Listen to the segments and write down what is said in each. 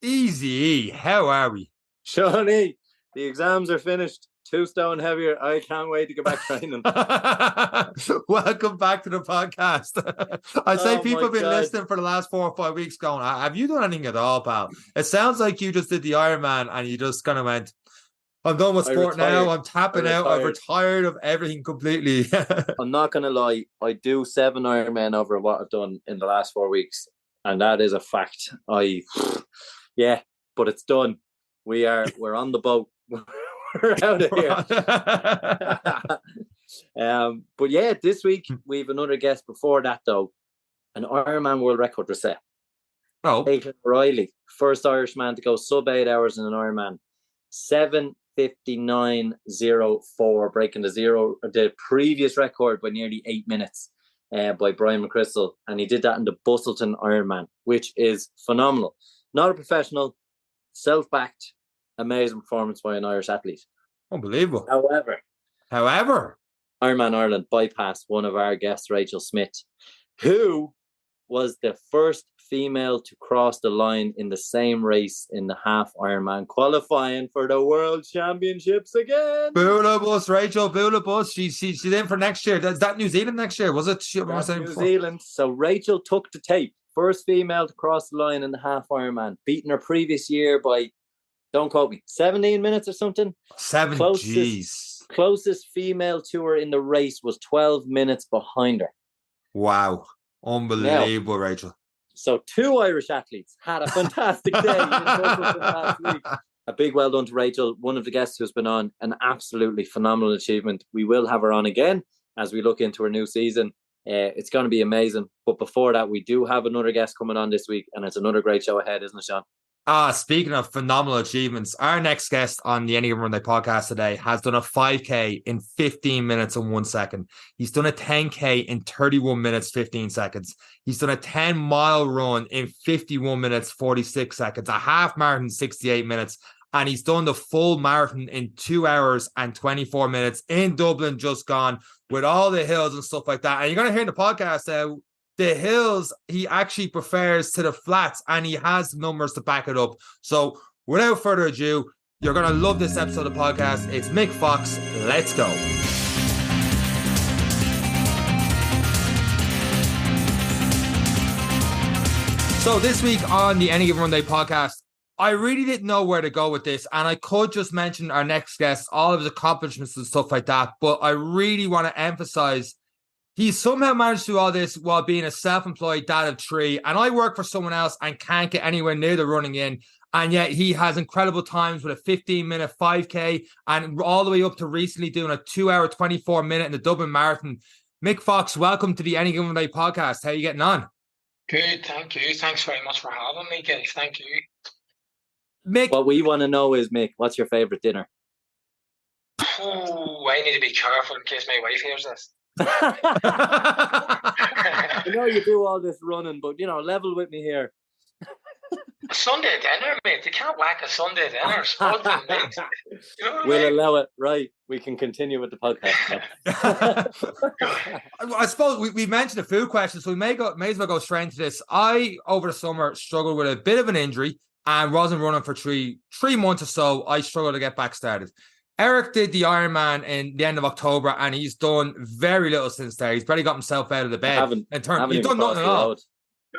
Easy. How are we? Shawnee, the exams are finished. 2 stone heavier. I can't wait to get back training. Welcome back to the podcast. I'd say people have been God. listening for the last 4 or 5 weeks going, have you done anything at all, pal? It sounds like you just did the Ironman and you just kind of went, I'm done with sport now. I'm tapping out. I've retired of everything completely. I'm not going to lie. I do 7 Ironman over what I've done in the last 4 weeks. And that is a fact. Yeah, but it's done. We're on the boat. We're out of here. But yeah, this week we have another guest. Before that, though, an Ironman world record was set. Oh, Aidan O'Reilly, first Irishman to go sub 8 hours in an Ironman, 7:59.04, breaking the previous record by nearly 8 minutes by Brian McChrystal, and he did that in the Busselton Ironman, which is phenomenal. Not a professional, self-backed. Amazing performance by an Irish athlete. Unbelievable. However, Ironman Ireland bypassed one of our guests, Rachel Smith, who was the first female to cross the line in the same race in the half Ironman, qualifying for the World Championships again. Boolabus, Rachel, Boolabus. She's in for next year. Is that New Zealand next year? Was it? That's New Zealand. So Rachel took the tape. First female to cross the line in the half Ironman, beating her previous year by, don't quote me, 17 minutes or something. Closest female to her in the race was 12 minutes behind her. Wow. Unbelievable, now, Rachel. So 2 Irish athletes had a fantastic day in last week. A big well done to Rachel, one of the guests who's been on, an absolutely phenomenal achievement. We will have her on again as we look into her new season. It's going to be amazing. But before that, we do have another guest coming on this week, and it's another great show ahead, isn't it, Sean? Speaking of phenomenal achievements, our next guest on the Any Given Runday podcast today has done a 5K in 15 minutes and 1 second. He's done a 10K in 31 minutes, 15 seconds. He's done a 10-mile run in 51 minutes, 46 seconds, a half marathon, 68 minutes. And he's done the full marathon in 2 hours and 24 minutes in Dublin just gone, with all the hills and stuff like that. And you're going to hear in the podcast the hills he actually prefers to the flats, and he has numbers to back it up. So without further ado, you're going to love this episode of the podcast. It's Mick Fox. Let's go. So this week on the Any Given Runday podcast, I really didn't know where to go with this, and I could just mention our next guest, all of his accomplishments and stuff like that, but I really want to emphasize he's somehow managed to do all this while being a self-employed dad of 3, and I work for someone else and can't get anywhere near the running in, and yet he has incredible times with a 15-minute 5K and all the way up to recently doing a 2-hour, 24-minute in the Dublin Marathon. Mick Fox, welcome to the Any Given Day podcast. How are you getting on? Good, thank you. Thanks very much for having me, guys. Thank you. Mick, what we want to know is, Mick, what's your favourite dinner? Oh, I need to be careful in case my wife hears this. I know you do all this running, but level with me here. A Sunday dinner, mate. You can't whack a Sunday dinner. Spuds and meat. We'll allow it. Right, we can continue with the podcast I suppose we mentioned the food question, so we may as well go straight into this. I, over the summer, struggled with a bit of an injury and wasn't running for three months or so. I struggled to get back started. Eric did the Ironman in the end of October, and he's done very little since there. He's barely got himself out of the bed. He's done nothing at all.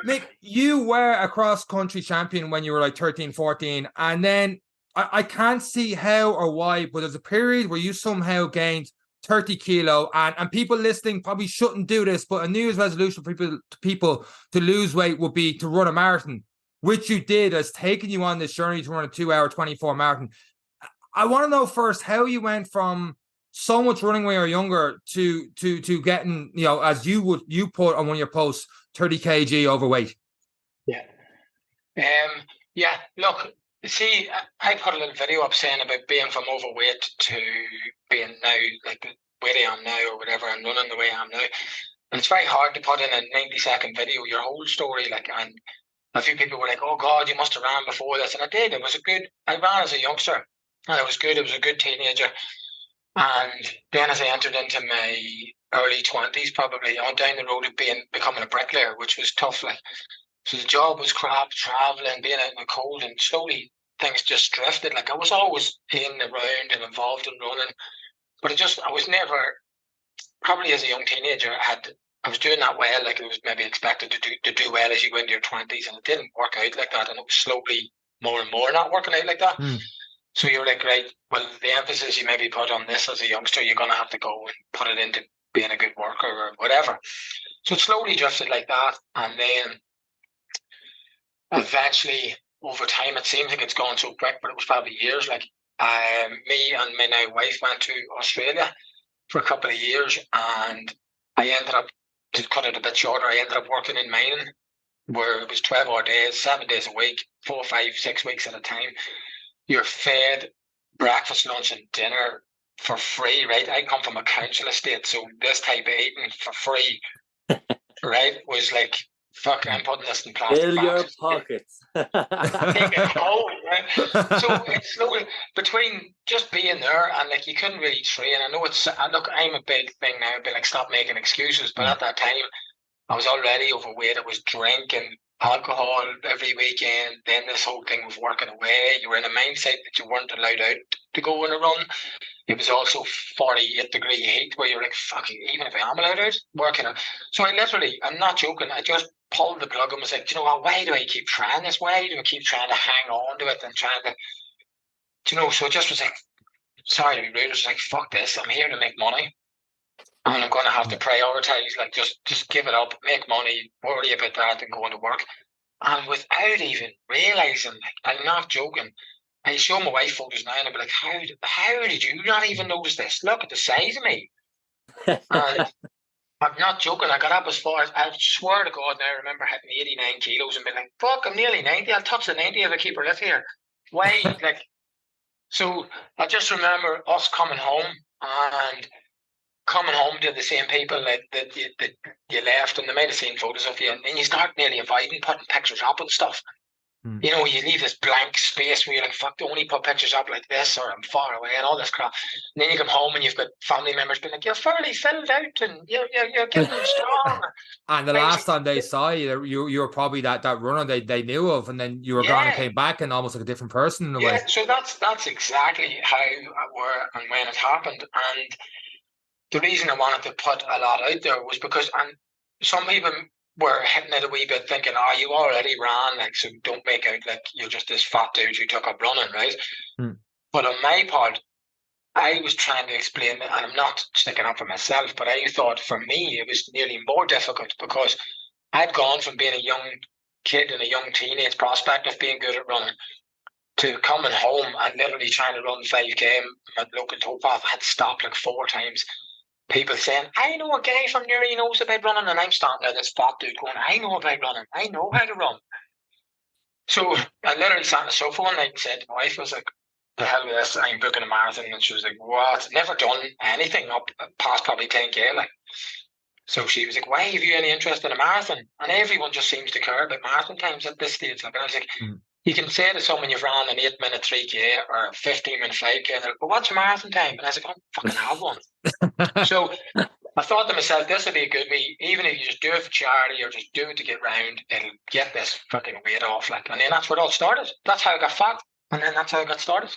Mick, you were a cross-country champion when you were like 13, 14, and then I can't see how or why, but there's a period where you somehow gained 30 kilo, and people listening probably shouldn't do this, but a New Year's resolution for people to lose weight would be to run a marathon, which you did, has taken you on this journey to run a 2-hour, 24 marathon. I want to know first how you went from so much running when you were younger to getting, as you put on one of your posts, 30 kg overweight. Yeah. Look, see, I put a little video up saying about being from overweight to being now like the way I am now or whatever, and running the way I am now. And it's very hard to put in a 90-second video your whole story, and a few people were like, "Oh God, you must have ran before this," and I did. I ran as a youngster. And it was good. It was a good teenager. And then as I entered into my early 20s, probably on down the road of becoming a bricklayer, which was tough. So the job was crap, traveling, being out in the cold, and slowly things just drifted. Like I was always in the round and involved in running, but I was never, probably as a young teenager, I was doing that well. Like it was maybe expected to do well as you go into your 20s, and it didn't work out like that. And it was slowly more and more not working out like that. So you're like, right, well, the emphasis you maybe put on this as a youngster, you're going to have to go and put it into being a good worker or whatever. So it slowly drifted like that. And then eventually, over time, it seems like it's gone so quick, but it was probably years. Like me and my now wife went to Australia for a couple of years, and I ended up, to cut it a bit shorter, I ended up working in mining, where it was 12-hour days, 7 days a week, 4, 5, 6 weeks at a time. You're fed breakfast, lunch, and dinner for free, right? I come from a council estate, so this type of eating for free, right, was like, fuck, I'm putting this in plastic Fill your bags. pockets. Take it home, right? So it's slowly, between just being there and like you couldn't really train. I know look, I'm a big thing now, but like stop making excuses. But at that time, I was already overweight. I was drinking alcohol every weekend. Then this whole thing was working away. You were in a mindset that you weren't allowed out to go on a run. It was also 48-degree heat where you're like, fuck it, even if I am allowed out, working out. So I literally, I'm not joking, I just pulled the plug and was like, do you know what, why do I keep trying this? Why do I keep trying to hang on to it and trying to, do you know, so it just was like, sorry to be rude, it was like, fuck this, I'm here to make money. And I'm going to have to prioritise, like, just give it up, make money, worry about that and go into work. And without even realising, like, I'm not joking, I show my wife photos now and I'll be like, how did you not even notice this? Look at the size of me. And I'm not joking, I got up as far as, I swear to God now, I remember hitting 89 kilos and being like, fuck, I'm nearly 90, I'll touch the 90 if I keep her lift here. Why? Like, so I just remember us coming home to the same people that you left, and they might have seen photos of you, and then you start nearly avoiding putting pictures up and stuff. You know, you leave this blank space where you're like, fuck, only put pictures up like this, or I'm far away, and all this crap. And then you come home and you've got family members being like, you're fairly filled out, and you're getting strong. And the last time they saw you, you were probably that runner they knew of, and then you were gone and came back and almost like a different person in a way. So that's exactly how where and when it happened. And the reason I wanted to put a lot out there was because, and some people were hitting it a wee bit thinking, oh, you already ran, like, so don't make out like you're just this fat dude who took up running, right? But on my part, I was trying to explain, and I'm not sticking up for myself, but I thought for me it was nearly more difficult because I'd gone from being a young kid and a young teenage prospect of being good at running to coming home and literally trying to run 5K at local towpath. I had stopped like 4 times. People saying, I know a guy from there, he knows about running, and I'm standing there, this fat dude going, I know about running, I know how to run. So I literally sat on the sofa one night and said to my wife, I was like, the hell with this, I'm booking a marathon. And she was like, what? Never done anything up past probably 10K. Like, so she was like, why have you any interest in a marathon? And everyone just seems to care about marathon times at this stage. Like, and I was like, you can say to someone you've ran an 8-minute 3K or a 15-minute 5K, and they're like, well, what's your marathon time? And I was like, I don't fucking have one. So I thought to myself, this would be a good way, even if you just do it for charity or just do it to get round, it'll get this fucking weight off. Like, and then that's where it all started. That's how I got fat, and then that's how I got started.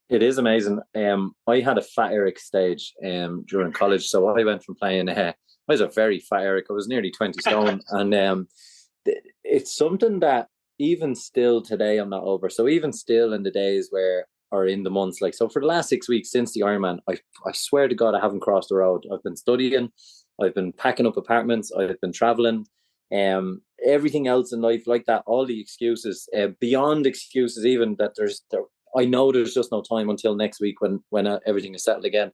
It is amazing. I had a fat Eric stage during college, so I went from playing. I was a very fat Eric. I was nearly 20 stone, and it's something that even still today I'm not over. So even still in the days where, or in the months, like, so for the last 6 weeks since the Ironman, I swear to God I haven't crossed the road. I've been studying, I've been packing up apartments, I've been traveling, everything else in life like that. All the excuses, beyond excuses, even that I know there's just no time until next week when everything is settled again.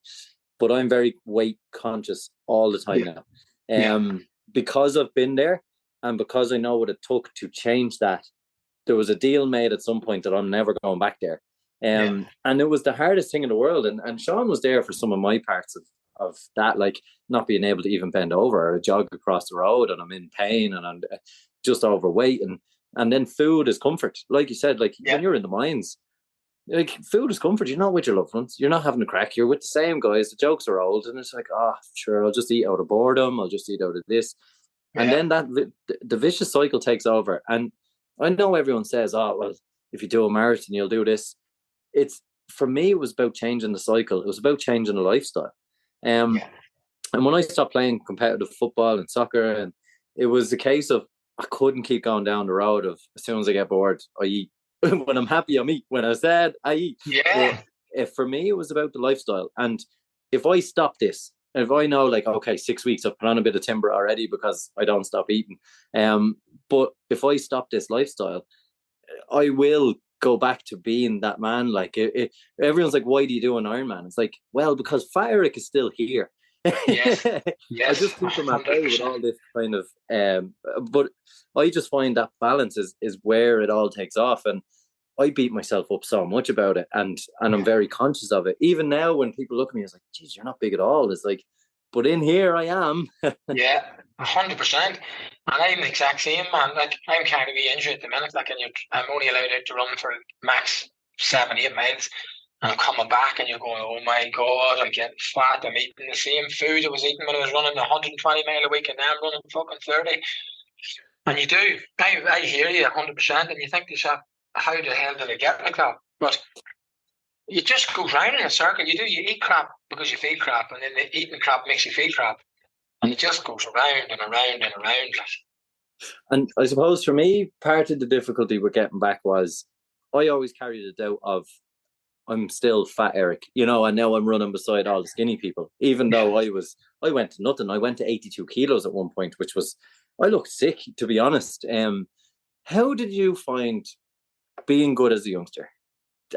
But I'm very weight conscious all the time now, because I've been there. And because I know what it took to change that, there was a deal made at some point that I'm never going back there. And it was the hardest thing in the world. And Sean was there for some of my parts of that, like not being able to even bend over or jog across the road, and I'm in pain and I'm just overweight. And then food is comfort. Like you said, like when you're in the mines, like food is comfort. You're not with your loved ones. You're not having a crack. You're with the same guys. The jokes are old. And it's like, oh, sure, I'll just eat out of boredom. I'll just eat out of this. And then the vicious cycle takes over. And I know everyone says, oh, well, if you do a marathon, you'll do this. For me, it was about changing the cycle. It was about changing the lifestyle. And when I stopped playing competitive football and soccer, and it was a case of I couldn't keep going down the road of as soon as I get bored, I eat. When I'm happy, I eat. When I'm sad, I eat. Yeah. For me, it was about the lifestyle. And if I stop this, and if I know, like, okay, 6 weeks, I've put on a bit of timber already because I don't stop eating. But if I stop this lifestyle, I will go back to being that man. Like, everyone's like, why do you do an Ironman? It's like, well, because Fat Eric is still here. Yes. I just keep him at bay with all this kind of, but I just find that balance is where it all takes off. And I beat myself up so much about it, and I'm very conscious of it. Even now, when people look at me, it's like, geez, you're not big at all. It's like, but in here I am. Yeah, 100%. And I'm the exact same, man. Like, I'm kind of injured at the minute. Like, and I'm only allowed to run for max 7-8 miles. And I'm coming back, and you're going, oh my God, I'm getting fat. I'm eating the same food I was eating when I was running 120 mile a week, and now I'm running fucking 30. And you do. I hear you 100%. And you think to yourself, how the hell did I get like that? But you just go round in a circle. You eat crap because you feel crap, and then the eating crap makes you feel crap. And it just goes around and around and around. And I suppose for me, part of the difficulty with getting back was I always carried the doubt of I'm still Fat Eric, and now I'm running beside all the skinny people, even though I went to nothing. I went to 82 kilos at one point, which was, I looked sick, to be honest. How did you find being good as a youngster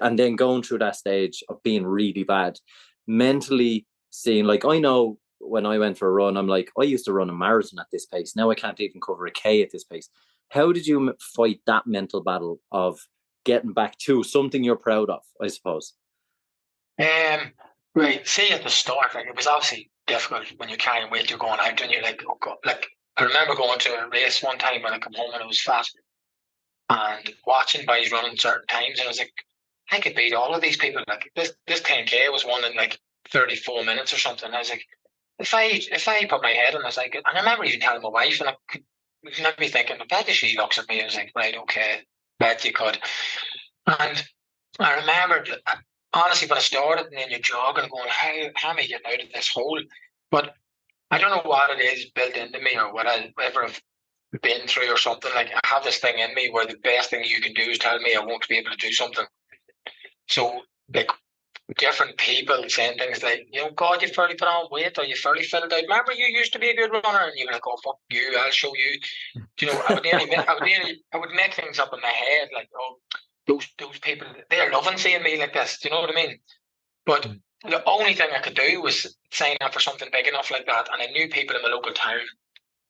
and then going through that stage of being really bad, mentally seeing, like, I know when I went for a run, I'm like, I used to run a marathon at this pace. Now I can't even cover a K at this pace. How did you fight that mental battle of getting back to something you're proud of, I suppose? Right. See, at the start, like, it was obviously difficult when you're carrying weight, you're going out and you're like, oh God. Like, I remember going to a race one time when I come home and I was fat and watching guys running certain times, and I was like, I could beat all of these people. Like, this 10K was won in like 34 minutes or something. And I was like, if I put my head on this, I could. And I remember even telling my wife, and I could be thinking, I bet if she looks at me, I was like, right, okay, bet you could. And I remember, honestly, when I started, and then you're jogging, going, how am I getting out of this hole? But I don't know what it is built into me, or whatever I've been through or something. Like, I have this thing in me where the best thing you can do is tell me I won't be able to do something. So, like, different people saying things like, God, you've fairly put on weight, or you fairly filled out. Remember, you used to be a good runner, and you were like, oh, fuck you, I'll show you. I would make things up in my head, like, oh, those people, they're loving seeing me like this. Do you know what I mean? But the only thing I could do was sign up for something big enough like that, and I knew people in my local town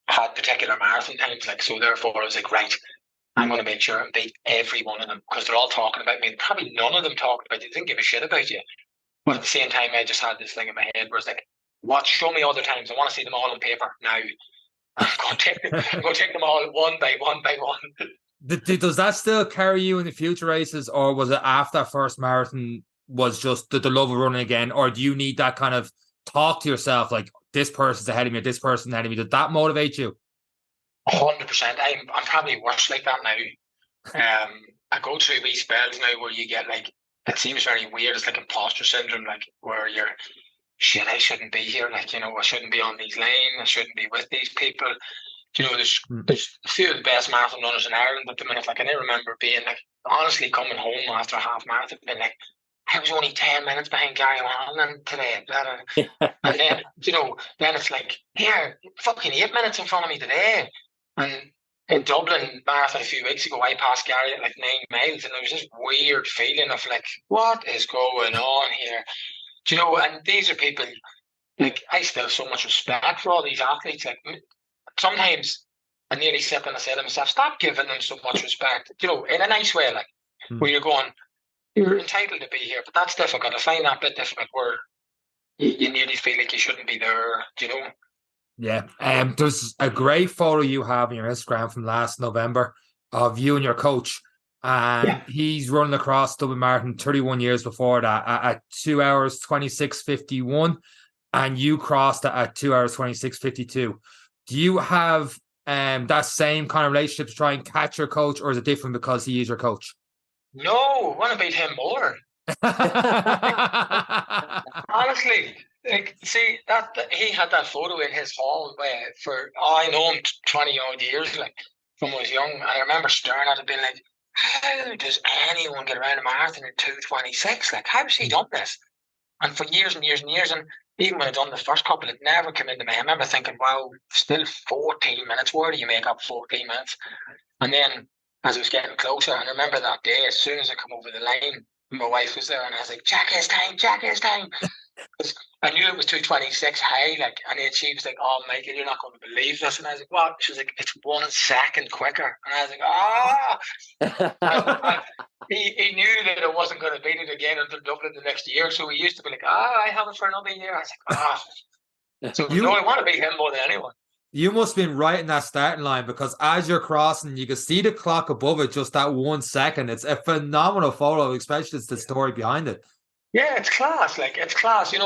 had particular marathon times, like, so therefore I was like, right, I'm going to make sure I beat every one of them, because they're all talking about me. Probably none of them talked about you. They didn't give a shit about you. But at the same time, I just had this thing in my head where it's like, show me other times. I want to see them all on paper now. I'm going to take them all one by one by one. Does that still carry you in the future races, or was it after that first marathon was just the love of running again, or do you need that kind of talk to yourself, like, this person's ahead of me, this person's ahead of me? Did that motivate you? 100%. I'm probably worse like that now. I go through these spells now where you get, like, it seems very weird. It's like imposter syndrome, like, where you're, shit, I shouldn't be here. Like, I shouldn't be on these lanes. I shouldn't be with these people. There's a few of the best marathon runners in Ireland at the minute. Like, I remember being, like, honestly coming home after a half marathon, being like, I was only 10 minutes behind Gary O'Hanlon today. And then, then it's like, here, fucking 8 minutes in front of me today. And in Dublin Marathon a few weeks ago, I passed Gary at like 9 miles, and there was this weird feeling of like, what is going on here? And these are people, like, I still have so much respect for all these athletes. Like, sometimes I nearly sit and I say to myself, stop giving them so much respect, in a nice way, like, where you're going, you're entitled to be here, but that's difficult. I find that a bit difficult where you nearly feel like you shouldn't be there, Yeah. There's a great photo you have on your Instagram from last November of you and your coach. And he's running across Dublin Marathon 31 years before that at 2 hours 26:51, and you crossed it at 2 hours 26:52. Do you have that same kind of relationship to try and catch your coach, or is it different because he is your coach? No, I want to beat him more. Honestly, like, see that he had that photo in his hall for I know him 20 odd years, like from when I was young, and I remember staring at it being like, how does anyone get around a marathon in 2:26? Like, how's he done this? And for years and years and years, and even when I done the first couple, it never came into me. I remember thinking, wow, still 14 minutes. Where do you make up 14 minutes? And then as it was getting closer, and I remember that day, as soon as I come over the line, my wife was there, and I was like, check his time. I knew it was 2:26 high, like, and then she was like, oh, Michael, you're not going to believe this. And I was like, what? She was like, it's 1 second quicker. And I was like, he knew that I wasn't going to beat it again until Dublin the next year. So he used to be like, I have it for another year. I was like, So I want to beat him more than anyone. You must have been right in that starting line, because as you're crossing, you can see the clock above it, just that 1 second. It's a phenomenal photo, especially the story behind it. Yeah, it's class. Like, it's class, and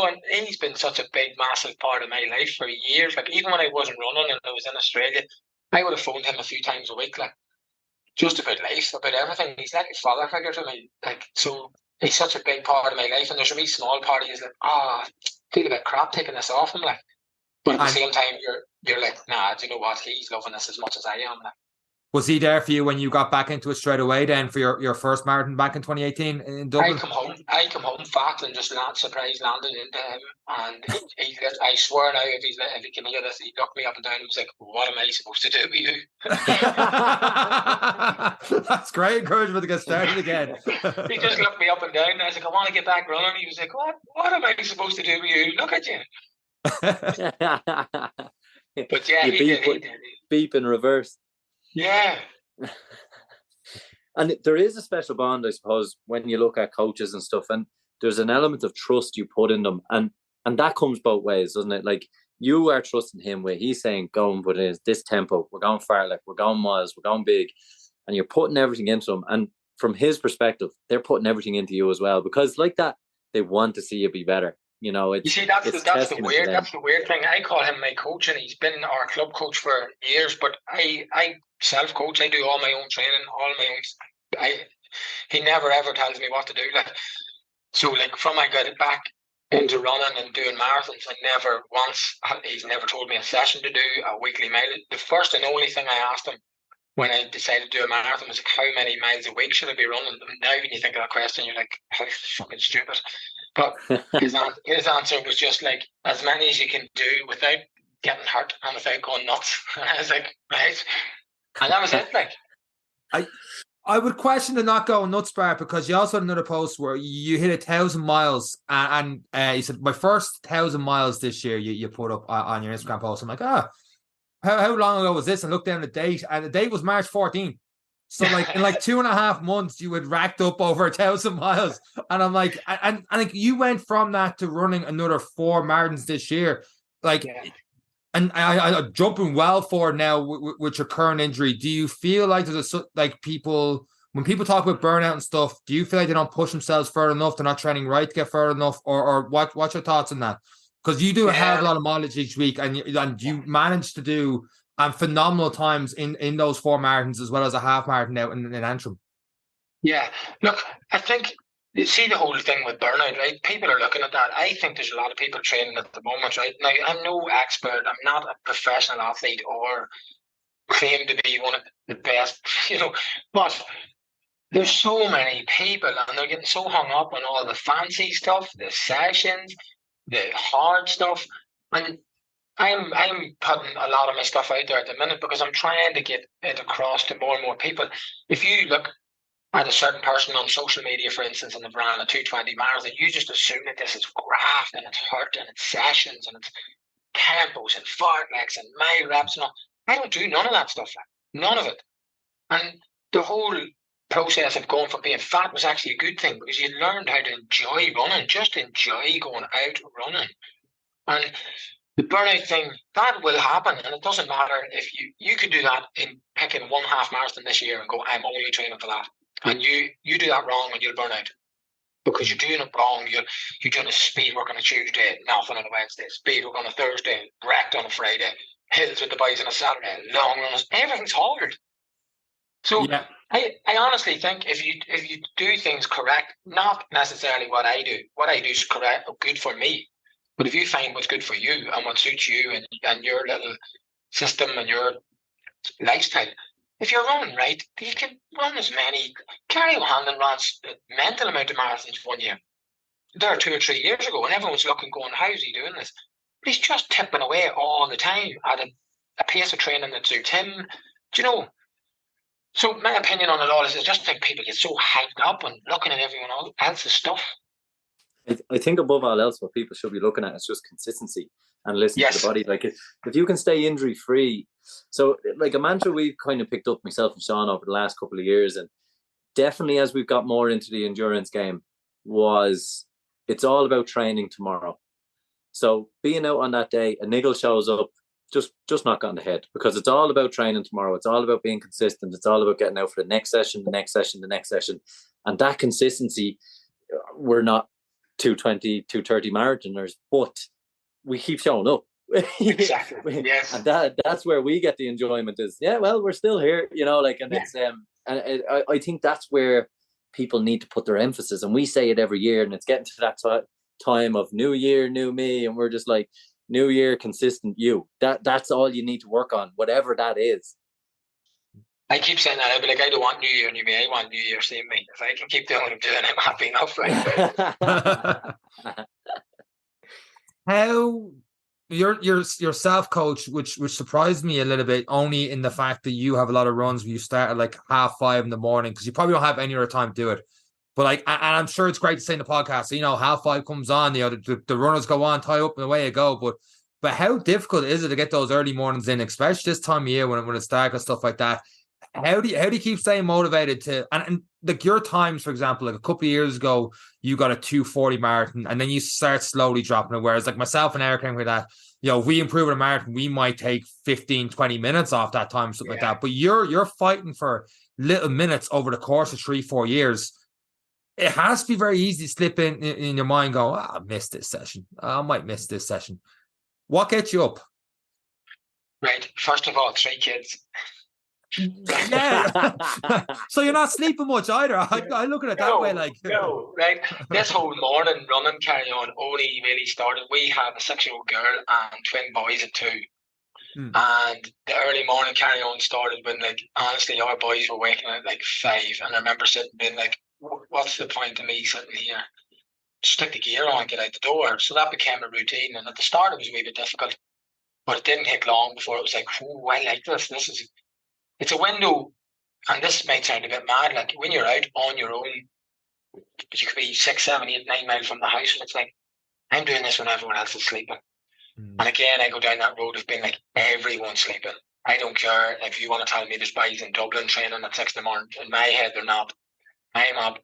he's been such a big, massive part of my life for years. Like, even when I wasn't running and I was in Australia, I would have phoned him a few times a week, like, just about life, about everything. He's like a father figure to me. Like, so he's such a big part of my life, and there's a wee small part of you is like, feel a bit crap taking this off him, like. But at the same time, you're like, nah, do you know what? He's loving this as much as I am. Like. Was he there for you when you got back into it straight away then for your first marathon back in 2018 in Dublin? I come home fat and just surprise landed into him, and I swear now, if he can hear this, he looked me up and down and was like, what am I supposed to do with you? That's great encouragement to get started again. He just looked me up and down, and I was like, I want to get back running. He was like, what am I supposed to do with you? Look at you. But yeah, he did. Beep in reverse. Yeah. And there is a special bond, I suppose, when you look at coaches and stuff, and there's an element of trust you put in them, and that comes both ways, doesn't it? Like, you are trusting him where he's saying, go and put in this tempo, we're going far, like, we're going miles, we're going big, and you're putting everything into him. And from his perspective, they're putting everything into you as well, because like that, they want to see you be better. You see, that's the weird thing. I call him my coach, and he's been our club coach for years. But I self-coach. I do all my own training, all my own. He never ever tells me what to do. Like, so, like, from I got it back into running and doing marathons, he's never told me a session to do, a weekly mile. The first and only thing I asked him when I decided to do a marathon was like, how many miles a week should I be running? And now when you think of that question, you're like, how fucking stupid. But his answer was just like, as many as you can do without getting hurt and without going nuts. And I was like, right. And that was it. Like, I would question the not going nuts part, because you also had another post where you hit 1,000 miles, and you said, my first 1,000 miles this year you put up on your Instagram post. I'm like, how long ago was this? And looked down the date, and the date was March 14th. So, like, in like 2.5 months, you had racked up over 1,000 miles. And I'm like, and like, you went from that to running another 4 marathons this year. Like, yeah. And I'm jumping well forward now with your current injury. Do you feel like there's when people talk about burnout and stuff, do you feel like they don't push themselves further enough? They're not training right to get further enough? Or what's your thoughts on that? Because you do have a lot of mileage each week, and you manage to do phenomenal times in those 4 marathons, as well as a half marathon out in Antrim. Yeah, look, I think you see the whole thing with burnout, right? People are looking at that. I think there's a lot of people training at the moment, right? Now, I'm no expert. I'm not a professional athlete or claim to be one of the best, but there's so many people, and they're getting so hung up on all the fancy stuff, the sessions, the hard stuff, and I'm putting a lot of my stuff out there at the minute because I'm trying to get it across to more and more people. If you look at a certain person on social media, for instance, and they've ran a 2:20 marathon, you just assume that this is graft and it's hurt and it's sessions and it's tempos and fartleks and mile reps and all. I don't do none of that stuff. None of it. And the whole process of going from being fat was actually a good thing, because you learned how to enjoy running, just enjoy going out running. And the burnout thing, that will happen, and it doesn't matter if you could do that in picking 1 half marathon this year and go, I'm only training for that. And you do that wrong and you'll burn out, because you're doing it wrong. You're doing a speed work on a Tuesday, nothing on a Wednesday, speed work on a Thursday, wrecked on a Friday, hills with the boys on a Saturday, long runs. Everything's hard. So Yeah. I honestly think if you do things correct, not necessarily what I do. What I do is correct, good for me. But if you find what's good for you and what suits you and your little system and your lifestyle, if you're running right, you can run as many. Kerry O'Hanlon runs a mental amount of marathons 1 year. There 2 or 3 years ago, and everyone's looking, going, "How is he doing this?" But he's just tipping away all the time at a pace of training that suits him. Do you know? So my opinion on it all is I just think people get so hyped up and looking at everyone else's stuff. I think above all else, what people should be looking at is just consistency and listening to the body. Like if you can stay injury free. So like a mantra we've kind of picked up, myself and Sean, over the last couple of years, and definitely as we've got more into the endurance game, was it's all about training tomorrow. So being out on that day, a niggle shows up, just knock on the head, because it's all about training tomorrow. It's all about being consistent. It's all about getting out for the next session, the next session, the next session. And that consistency, we're not 220, 230 marathoners, but we keep showing up. Exactly. Yes. And that's where we get the enjoyment is, we're still here, it's I think that's where people need to put their emphasis. And we say it every year, and it's getting to that time of new year, new me, and we're just like, new year, consistent you. That's all you need to work on, whatever that is. I keep saying that, I'll be like, I don't want new year, new me. I want new year, same me. If I can keep doing what I'm doing, I'm happy enough. Right? How you're self-coach, which surprised me a little bit, only in the fact that you have a lot of runs where you start at like 5:30 in the morning, because you probably don't have any other time to do it. But like, and I'm sure it's great to say in the podcast, so, 5:30 comes on, the runners go on, tie up, and away you go. But how difficult is it to get those early mornings in, especially this time of year when it's dark and stuff like that? How do you keep staying motivated to, and like your times, for example, like a couple of years ago, you got a 2:40 marathon, and then you start slowly dropping it. Whereas like myself and Eric, with that, if we improve in a marathon, we might take 15, 20 minutes off that time, something like that. But you're fighting for little minutes over the course of 3-4 years. It has to be very easy to slip in your mind, go, I missed this session. I might miss this session. What gets you up? Right. First of all, 3 kids. Yeah. So you're not sleeping much either. I look at it that way. Like, no, right. This whole morning running carry on only really started. We have a 6-year-old girl and twin boys at 2. And the early morning carry on started when, like, honestly, our boys were waking at like 5. And I remember sitting being like, what's the point of me sitting here? Stick the gear on, get out the door. So that became a routine. And at the start, it was a wee bit difficult. But it didn't take long before it was like, oh, I like this. It's a window, and this might sound a bit mad, like when you're out on your own, you could be 6, 7, 8, 9 miles from the house, and it's like, I'm doing this when everyone else is sleeping. And again, I go down that road of being like, everyone's sleeping. I don't care if you want to tell me there's boys in Dublin training at 6 in the morning. In my head, they're not. I'm up.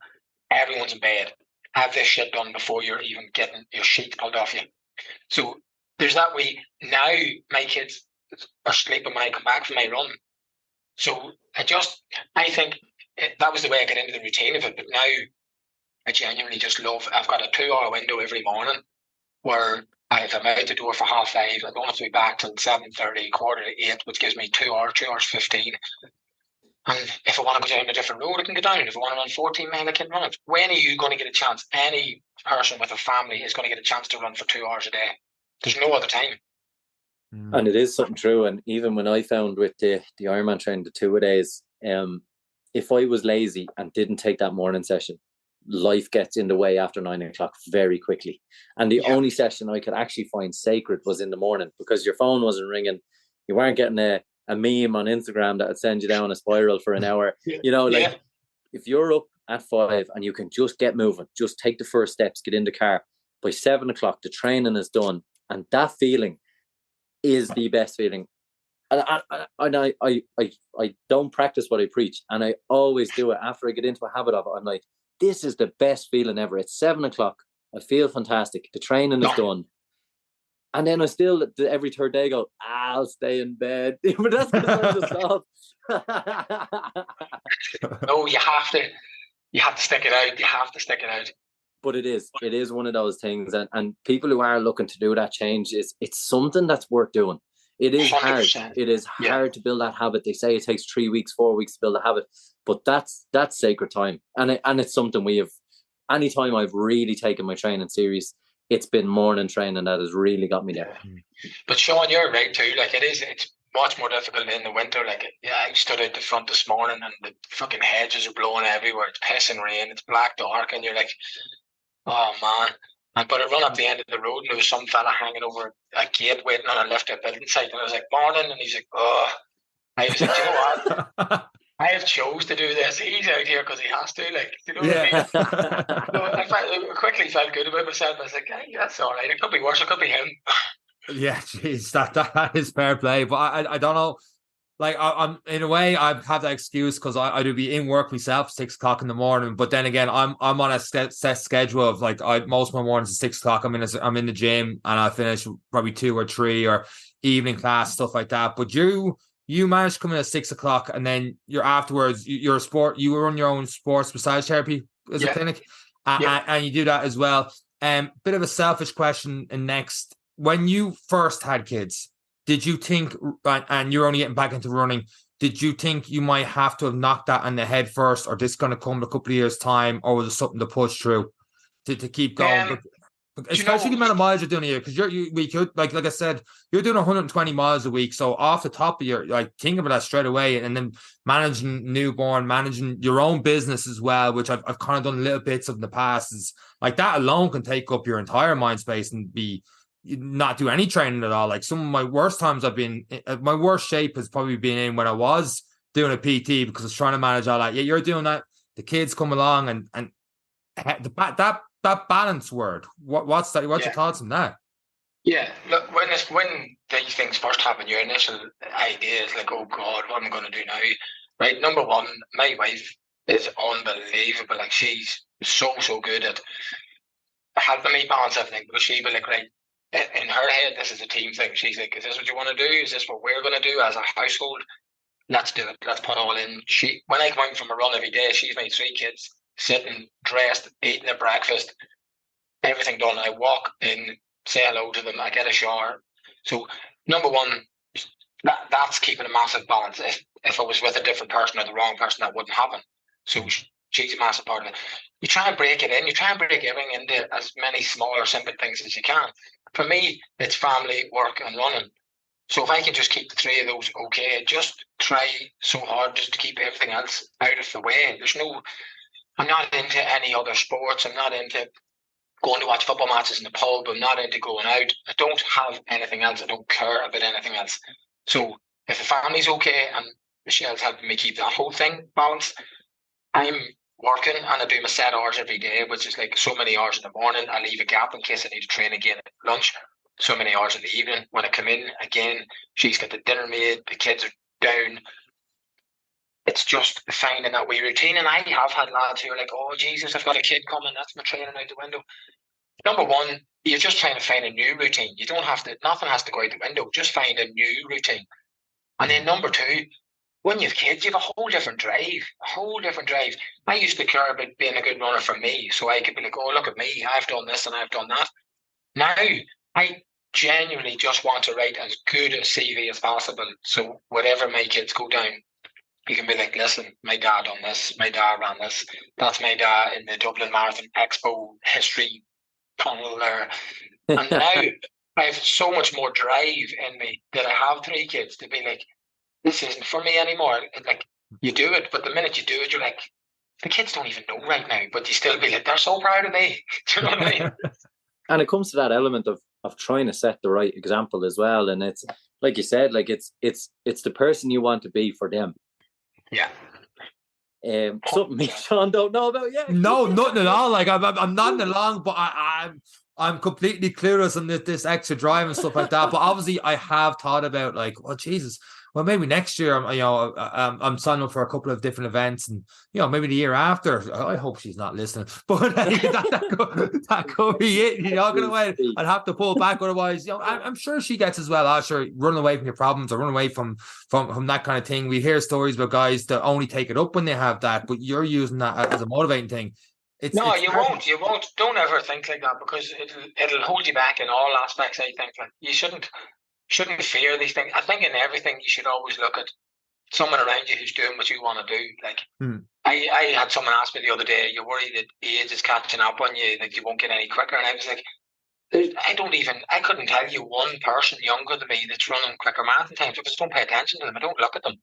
Everyone's in bed. Have this shit done before you're even getting your sheets pulled off you. So there's that way. Now my kids are sleeping when I come back from my run. So I think that was the way I got into the routine of it. But now I genuinely just love, I've got a 2-hour window every morning where if I'm out the door for 5:30, I don't have to be back till 7:30, 7:45, which gives me 2 hours, 2 hours 15. And if I want to go down a different road, I can go down. If I want to run 14 mile, I can run it. When are you going to get a chance? Any person with a family is going to get a chance to run for 2 hours a day. There's no other time. And it is something true. And even when I found with the Ironman training, the 2-a-days, if I was lazy and didn't take that morning session, life gets in the way after 9 o'clock very quickly. And the only session I could actually find sacred was in the morning, because your phone wasn't ringing. You weren't getting a meme on Instagram that would send you down a spiral for an hour. If you're up at 5 and you can just get moving, just take the first steps, get in the car. By 7 o'clock, the training is done. And that feeling is the best feeling. And I don't practice what I preach, and I always do it after I get into a habit of it. I'm like, this is the best feeling ever. It's 7 o'clock. I feel fantastic. The training is done. And then I still, every third day, go, I'll stay in bed. But that's because I'm just off. No, you have to stick it out. You have to stick it out. But it is one of those things. And people who are looking to do that change, it's something that's worth doing. It is 100%. hard. It is hard to build that habit. They say it takes 3 weeks, 4 weeks to build a habit, but that's sacred time. And it's something we have. Anytime I've really taken my training serious, it's been morning training that has really got me there. But Sean, you're right too. Like it's much more difficult in the winter. Like I stood out the front this morning and the fucking hedges are blowing everywhere. It's pissing rain. It's black dark, and you're like, oh man. But I run up the end of the road and there was some fella hanging over a gate waiting on a lift at building site, and I was like, morning, and he's like, oh. I was like, you know what? I have chose to do this. He's out here because he has to, like, you know what I mean? So I quickly felt good about myself. I was like, hey, that's all right. It could be worse. It could be him. Yeah, jeez, that is fair play. But I don't know. Like, I'm in a way, I have that excuse because I do be in work myself 6 o'clock in the morning. But then again, I'm on a set schedule of like most of my mornings at 6 o'clock. I'm in the gym and I finish probably 2 or 3 or evening class, stuff like that. But you managed to come in at 6 o'clock, and then you're afterwards. You run your own sports massage therapy as a clinic, and you do that as well. Bit of a selfish question. And next, when you first had kids, did you think, and you're only getting back into running, did you think you might have to have knocked that on the head first, or this going to come in a couple of years' time, or was it something to push through to keep going? Especially the amount of miles you're doing a year, because we could like I said, you're doing 120 miles a week. So off the top of your, like, think about that straight away, and then managing newborn, managing your own business as well, which I've kind of done little bits of in the past. Is like that alone can take up your entire mind space and not do any training at all. Like some of my worst times my worst shape has probably been in when I was doing a PT, because I was trying to manage all that. Yeah, you're doing that. The kids come along and that balance word. What's your thoughts on that? Yeah, look, when these things first happen, your initial idea is like, oh God, what am I going to do now? Right. Number one, my wife is unbelievable. Like, she's so good at helping me balance everything. Because she'd be like, right, in her head, this is a team thing. She's like, is this what you want to do? Is this what we're going to do as a household? Let's do it. Let's put all in. When I come out from a run every day, she's made 3 kids, sitting, dressed, eating their breakfast, everything done. I walk in, say hello to them, I get a shower. So number one, that's keeping a massive balance. If I was with a different person or the wrong person, that wouldn't happen. So she's a massive part of it. You try and break it in. You try and break everything into as many smaller, simple things as you can. For me, it's family, work, and running. So if I can just keep the 3 of those okay, just try so hard just to keep everything else out of the way. I'm not into any other sports. I'm not into going to watch football matches in the pub. I'm not into going out. I don't have anything else. I don't care about anything else. So if the family's okay and Michelle's helping me keep that whole thing balanced, I'm working and I do my set hours every day, which is like so many hours in the morning. I leave a gap in case I need to train again at lunch. So many hours in the evening. When I come in again, she's got the dinner made. The kids are down. It's just finding that wee routine. And I have had lads who are like, oh, Jesus, I've got a kid coming. That's my training out the window. Number one, you're just trying to find a new routine. You don't have to, nothing has to go out the window. Just find a new routine. And then number 2, when you have kids, you have a whole different drive. I used to care about being a good runner for me. So I could be like, oh, look at me. I've done this and I've done that. Now, I genuinely just want to write as good a CV as possible. So whatever my kids go down, you can be like, listen, my dad done this, my dad ran this, that's my dad in the Dublin Marathon Expo history tunnel there. And now I have so much more drive in me that I have 3 kids to be like, this isn't for me anymore. Like, you do it, but the minute you do it, you're like, the kids don't even know right now, but you still be like, they're so proud of me. Do you know what I mean? And it comes to that element of trying to set the right example as well. And it's like you said, like it's the person you want to be for them. Yeah. Something me and Sean don't know about yet. No, nothing at all. Like I'm nodding along, but I'm completely clueless on this extra drive and stuff like that. But obviously, I have thought about like, oh Jesus, well maybe next year, I'm signing up for a couple of different events, and maybe the year after. I hope she's not listening, but that could be it. I'd have to pull back, otherwise, I'm sure she gets as well. Sure, running away from your problems or running away from that kind of thing. We hear stories about guys that only take it up when they have that, but you're using that as a motivating thing. You won't. Don't ever think like that, because it'll hold you back in all aspects. I think like you shouldn't shouldn't fear these things. I think in everything you should always look at someone around you who's doing what you want to do. Like I had someone ask me the other day, "You're worried that age is catching up on you, that you won't get any quicker?" And I was like, I couldn't tell you one person younger than me that's running quicker marathon times. I just don't pay attention to them. I don't look at them.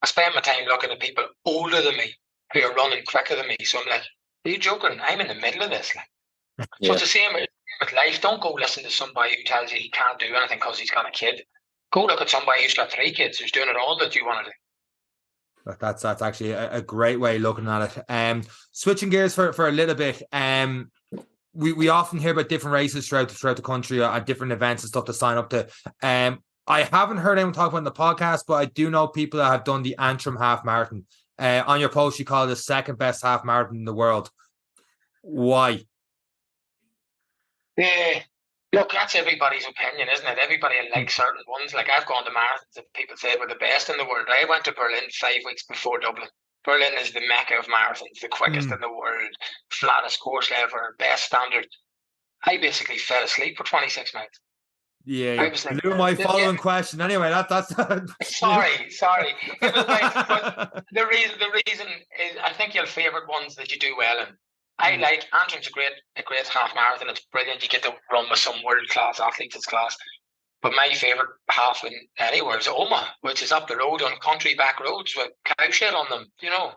I spend my time looking at people older than me who are running quicker than me. So I'm like, are you joking? I'm in the middle of this. Like, so it's the same with life. Don't go listen to somebody who tells you he can't do anything because he's got a kid. Go look at somebody who's got 3 kids, who's doing it all that you want to do. That's actually a great way of looking at it. Switching gears for a little bit. We often hear about different races throughout the country at different events and stuff to sign up to. I haven't heard anyone talk about it in the podcast, but I do know people that have done the Antrim half marathon. On your post, you call it the second best half marathon in the world. Why? Look, that's everybody's opinion, isn't it? Everybody likes certain ones. Like, I've gone to marathons that people say were the best in the world. I went to Berlin 5 weeks before Dublin. Berlin is the mecca of marathons, the quickest in the world, flattest course ever, best standard. I basically fell asleep for 26 minutes. Yeah, I was like, my following question. Anyway, that's sorry. It was like, but the reason is I think you'll favourite ones that you do well in. I like Antrim's a great half marathon. It's brilliant. You get to run with some world class athletes. It's class. But my favourite half in anywhere is Oma, which is up the road on country back roads with cow shit on them, you know.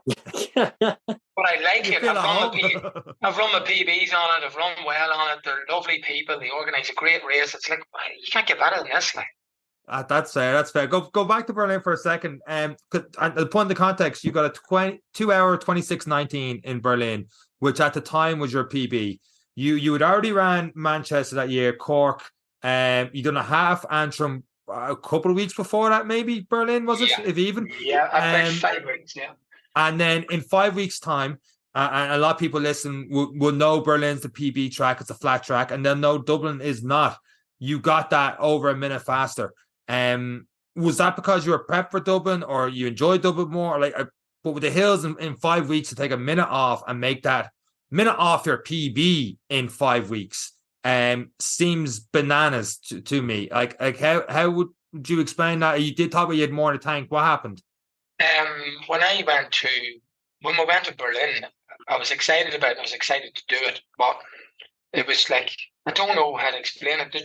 But I like it. I've run my PBs on it. I've run well on it. They're lovely people. They organise a great race. It's like, you can't get better than this. Like. That's fair. That's fair. Go back to Berlin for a second. And the point of the context, you got a 2 hour 26:19 in Berlin, which at the time was your PB. You had already ran Manchester that year, Cork. You done a half Antrim a couple of weeks before that, maybe Berlin, was it? If even. Yeah, about 5 weeks, yeah. And then in 5 weeks' time, and a lot of people listen will know Berlin's the PB track, it's a flat track, and they'll know Dublin is not. You got that over a minute faster. Was that because you were prepped for Dublin, or you enjoyed Dublin more? But with the hills in 5 weeks to take a minute off and make that minute off your PB in 5 weeks, seems bananas to me. Like how would you explain that? You did talk about you had more in the tank. What happened? When we went to Berlin, I was excited about it. I was excited to do it, but it was like, I don't know how to explain it. There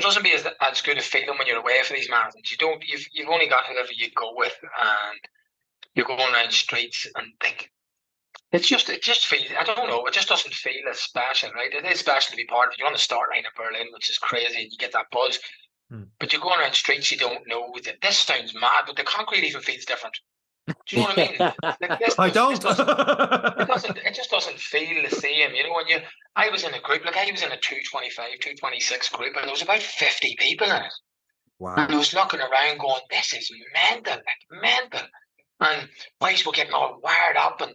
doesn't be as good a feeling when you're away for these marathons. You've only got whoever you go with, and you're going around streets and think. It just feels, I don't know, it just doesn't feel as special, right? It is special to be part of it. You're on the start line of Berlin, which is crazy, and you get that buzz. But you're going around streets you don't know. This sounds mad, but the concrete even feels different. Do you know what I mean? I don't. It just doesn't feel the same. You know, I was in a group, I was in a 225, 226 group, and there was about 50 people in it. Wow. And I was looking around going, this is mental, mental. And boys were getting all wired up, and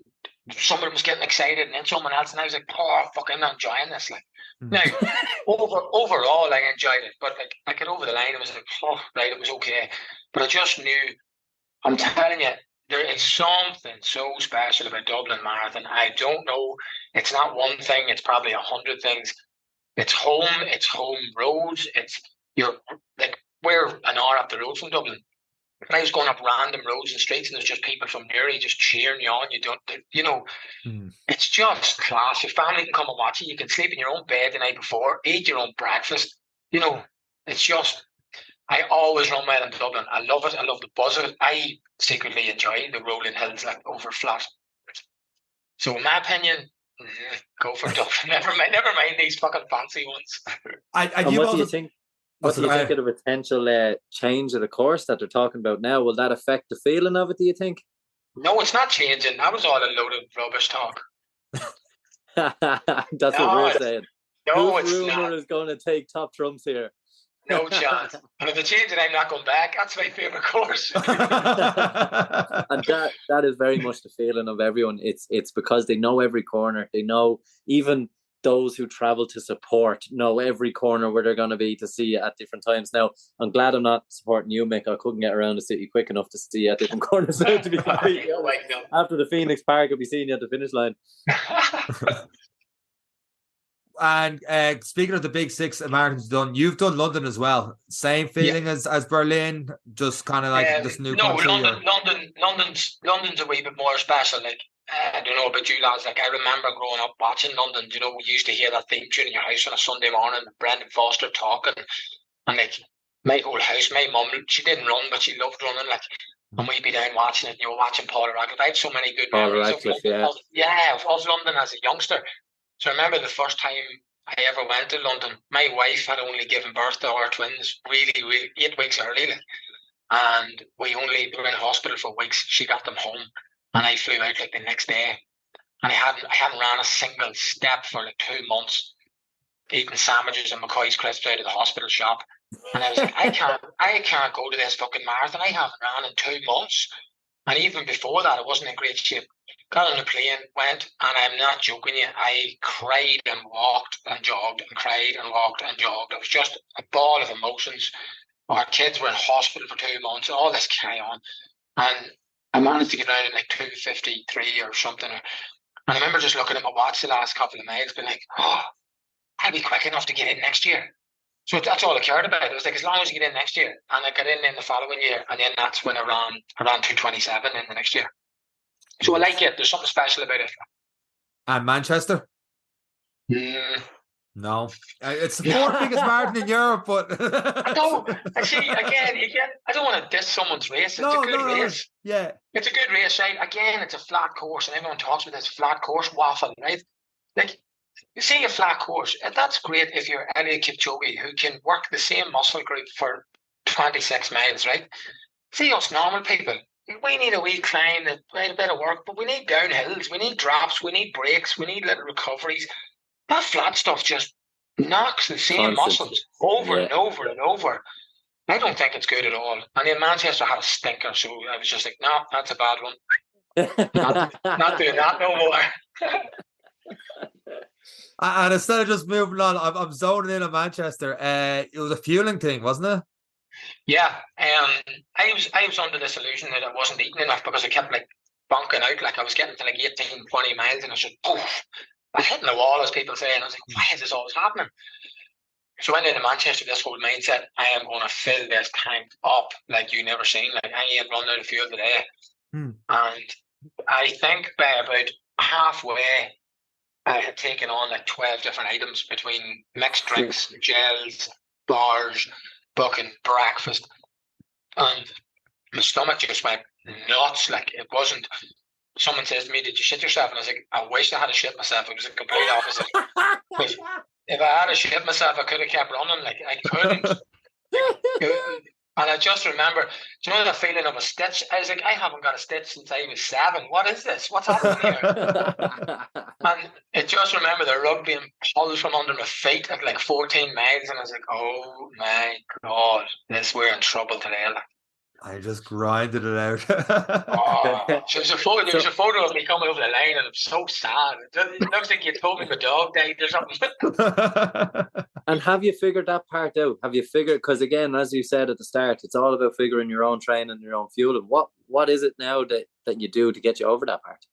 someone was getting excited, and then someone else, and I was like, "Oh, fuck, I'm not enjoying this." Now, overall, I enjoyed it, but I got over the line. It was like, oh, right, it was okay. But I just knew. I'm telling you, there is something so special about Dublin Marathon. I don't know. It's not one thing. It's probably 100 things. It's home. It's home roads. We're an hour up the road from Dublin. And I was going up random roads and streets, and there's just people from Newry just cheering you on. It's just class. Your family can come and watch it. You can sleep in your own bed the night before, eat your own breakfast. It's just, I always run well in Dublin. I love it. I love the buzz of it. I secretly enjoy the rolling hills over flat. So in my opinion, go for Dublin. Never mind these fucking fancy ones. What do you think? What do you think of the potential change of the course that they're talking about now? Will that affect the feeling of it, do you think? No, it's not changing. That was all a load of rubbish talk. That's what we're saying. No, Whose it's rumor not. is going to take top trumps here? No chance. And if they change it, I'm not going back. That's my favourite course. And that is very much the feeling of everyone. It's because they know every corner. They know, even those who travel to support know every corner where they're going to be to see you at different times. Now, I'm glad I'm not supporting you, Mick. I couldn't get around the city quick enough to see you at different corners. To be completely honest. After the Phoenix Park, I'll be seeing you at the finish line. And speaking of the big 6 marathons done, you've done London as well. Same feeling as Berlin, just kind of like this new country. London's a wee bit more special. Like I don't know about you lads. Like I remember growing up watching London. You know, we used to hear that theme tune in your house on a Sunday morning. Brendan Foster talking, and like my whole house, my mum, she didn't run, but she loved running. Like, and we'd be down watching it. You know, watching Paul Radcliffe. I have so many good memories of London as a youngster. So I remember the first time I ever went to London. My wife had only given birth to our twins really 8 weeks early, like, and we were in hospital for weeks. She got them home, and I flew out like the next day. And I hadn't ran a single step for like 2 months, eating sandwiches and McCoy's crisps out of the hospital shop. And I was like, I can't go to this fucking marathon. I haven't ran in 2 months. And even before that, I wasn't in great shape. Got on the plane, went, and I'm not joking you, I cried and walked and jogged and cried and walked and jogged. It was just a ball of emotions. Our kids were in hospital for 2 months, all this carry on. And I managed to get around in like 2:53 or something. And I remember just looking at my watch the last couple of miles, being like, oh, I'll be quick enough to get in next year. So that's all I cared about. It was like, as long as you get in next year. And I got in the following year. And then that's when I ran 2:27 in the next year. So I like it. There's something special about it. And Manchester? No. It's the 4th biggest marathon in Europe, but... I don't. I don't want to diss someone's race. It's a good race. Yeah. It's a good race, right? Again, it's a flat course, and everyone talks about this flat course waffle, right? Like, you see a flat course, that's great if you're Eliud Kipchoge, who can work the same muscle group for 26 miles, right? See us normal people, we need a wee climb, a bit of work, but we need downhills, we need drops, we need breaks, we need little recoveries. That flat stuff just knocks the same muscles over and over and over. I don't think it's good at all. And then Manchester had a stinker, so I was just like, no, that's a bad one. not doing that no more. And instead of just moving on, I'm zoning in on Manchester. It was a fueling thing, wasn't it? Yeah. I was under this illusion that I wasn't eating enough because I kept like bonking out. Like I was getting to like 18, 20 miles and I was just poof, I hitting the wall, as people say, and I was like, why is this always happening? So I went into Manchester with this whole mindset, I am going to fill this tank up like you never seen. Like I ain't running out of fuel today. And I think by about halfway, I had taken on like 12 different items between mixed drinks, gels, bars, fucking breakfast. And my stomach just went nuts. Like it wasn't. Someone says to me, did you shit yourself? And I was like, I wish I had a shit myself. It was a complete opposite. If I had a shit myself, I could have kept running. Like I couldn't. And I just remember, do you know the feeling of a stitch? I was like, I haven't got a stitch since I was 7. What is this? What's happening here? And I just remember the rug being pulled from under my feet at like 14 miles. And I was like, oh my God, we're in trouble today. Like, I just grinded it out. So there's a photo of me coming over the line, and I'm so sad. It looks like you told me my dog died or something. And have you figured that part out? Have you figured? Because again, as you said at the start, it's all about figuring your own training, your own fueling. What is it now that you do to get you over that part?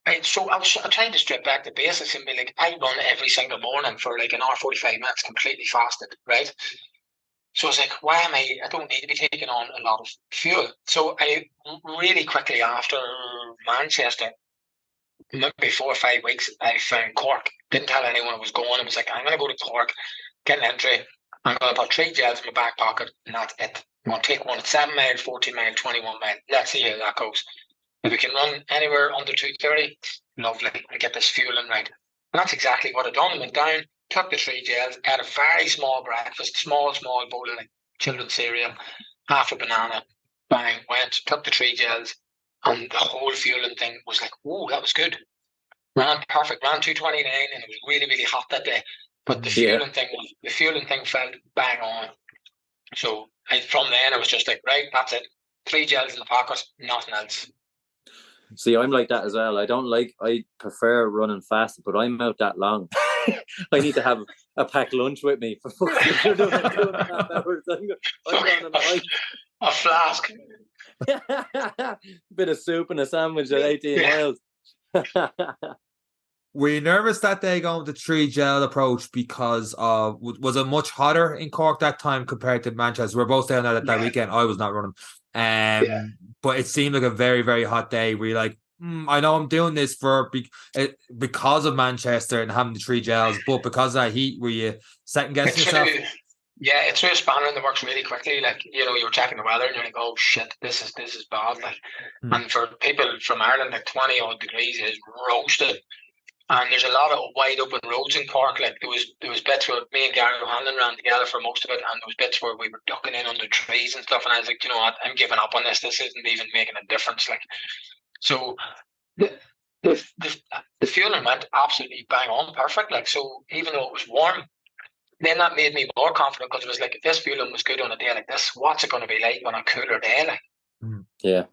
Right, so I trying to strip back the basics and be like, I run every single morning for like an hour 45 minutes, completely fasted, right? So I was like, why am I don't need to be taking on a lot of fuel. So I really quickly after Manchester, maybe 4 or 5 weeks, I found Cork. Didn't tell anyone I was going. I was like, I'm going to go to Cork, get an entry. I'm going to put 3 gels in my back pocket, and that's it. I'm going to take one at 7 mile, 14 mile, 21 mile. Let's see how that goes. If we can run anywhere under 2:30, lovely. I get this fueling right. And that's exactly what I done. I went down, took the 3 gels, had a very small breakfast, small bowl of like children's cereal, half a banana, bang, went, took the 3 gels, and the whole fueling thing was like, whoa, that was good. Ran perfect, ran 2:29, and it was really, really hot that day. But the fueling thing felt bang on. So from then I was just like, right, that's it. 3 gels in the pocket, nothing else. See, I'm like that as well. I prefer running fast, but I'm out that long. I need to have a packed lunch with me for 2.5 hours. A flask. Bit of soup and a sandwich at 18 miles. Were you nervous that day going to 3 gel approach because of was it much hotter in Cork that time compared to Manchester? We're both down there that weekend. I was not running. But it seemed like a very, very hot day. Were you like, I know I'm doing this because of Manchester and having the 3 gels, but because of that heat, were you second guessing yourself? Yeah, it threw a spanner in the works really quickly. Like, you know, you were checking the weather and you're like, oh shit, this is bad. Like, and for people from Ireland, like 20 odd degrees is roasted. And there's a lot of wide open roads in Cork. Like there was bits where me and Gary O'Hanlon ran together for most of it, and there was bits where we were ducking in under trees and stuff. And I was like, you know what, I'm giving up on this. This isn't even making a difference. Like, so the fueling went absolutely bang on perfect. Like, so even though it was warm, then that made me more confident because it was like, if this fueling was good on a day like this, what's it going to be like on a cooler day? Like, yeah.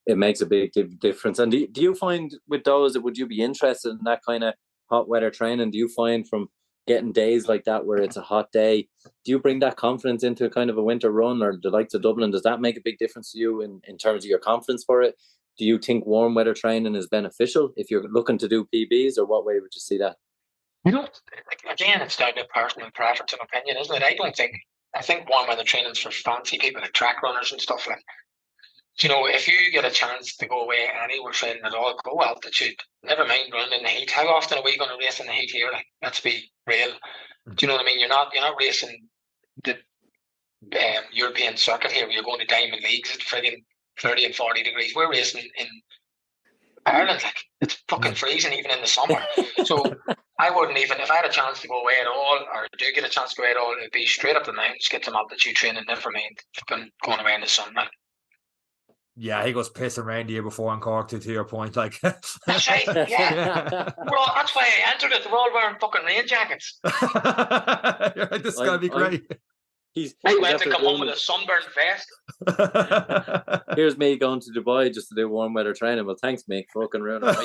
It makes a big difference. And do you find with those, would you be interested in that kind of hot weather training? Do you find from getting days like that where it's a hot day, do you bring that confidence into a kind of a winter run or the likes of Dublin? Does that make a big difference to you in terms of your confidence for it? Do you think warm weather training is beneficial if you're looking to do PBs, or what way would you see that? You know, again, it's down to personal preference and opinion, isn't it? I think warm weather training is for fancy people like track runners and stuff like. You know, if you get a chance to go away anywhere training at all, go altitude. Never mind running in the heat. How often are we going to race in the heat here? Like, let's be real. Do you know what I mean? You're not racing the European circuit here where you're going to diamond leagues at frigging 30 and 40 degrees. We're racing in Ireland. Like, it's fucking freezing even in the summer. So I wouldn't even, if I had a chance to go away at all, or do get a chance to go away at all, it'd be straight up the mountains, get some altitude training, never mind fucking going away in the sun. Like, yeah, he goes pissing around the year before in Cork to your point. Like, that's right. Yeah. Well, that's why I entered it. We're all wearing fucking rain jackets. Right, this is gonna be great. I went to come home with a sunburned vest. Here's me going to Dubai just to do warm weather training. Well, thanks, Mick. Fucking ruin It'll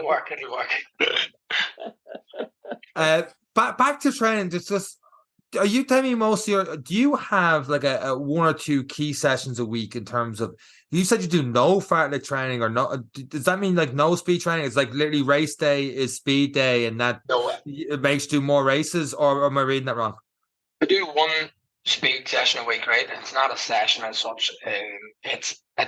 work. Back to training. Just. Are you telling me most of your? Do you have like a 1 or 2 key sessions a week in terms of? You said you do no fartlek training or no. Does that mean like no speed training? It's like literally race day is speed day, and that it makes you do more races. Or am I reading that wrong? I do 1 speed session a week, right? It's not a session as such. I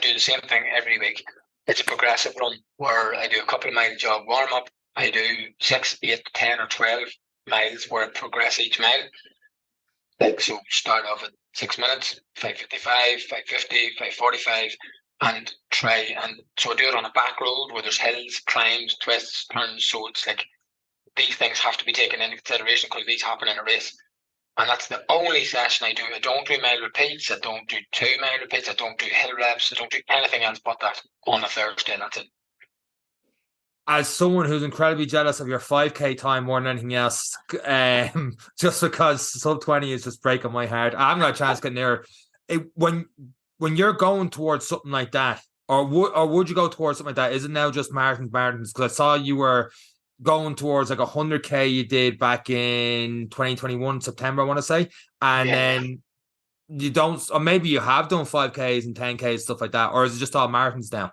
do the same thing every week. It's a progressive run where I do a couple of mile jog warm up. I do 6, 8, 10, or 12 miles where I progress each mile. Like, so start off at 6 minutes, 5:55, 5:50, 5:45, and try. And so I do it on a back road where there's hills, climbs, twists, turns. So it's like these things have to be taken into consideration because these happen in a race. And that's the only session I do. I don't do mile repeats. I don't do 2 mile repeats. I don't do hill reps. I don't do anything else but that on a Thursday. That's it. As someone who's incredibly jealous of your 5K time more than anything else, just because sub 20 is just breaking my heart. I haven't got a chance to get near it. When you're going towards something like that, or would you go towards something like that? Is it now just marathons? Because I saw you were going towards like 100K you did back in 2021 September, I want to say, and then you don't, or maybe you have done 5Ks and 10Ks stuff like that, or is it just all marathons now?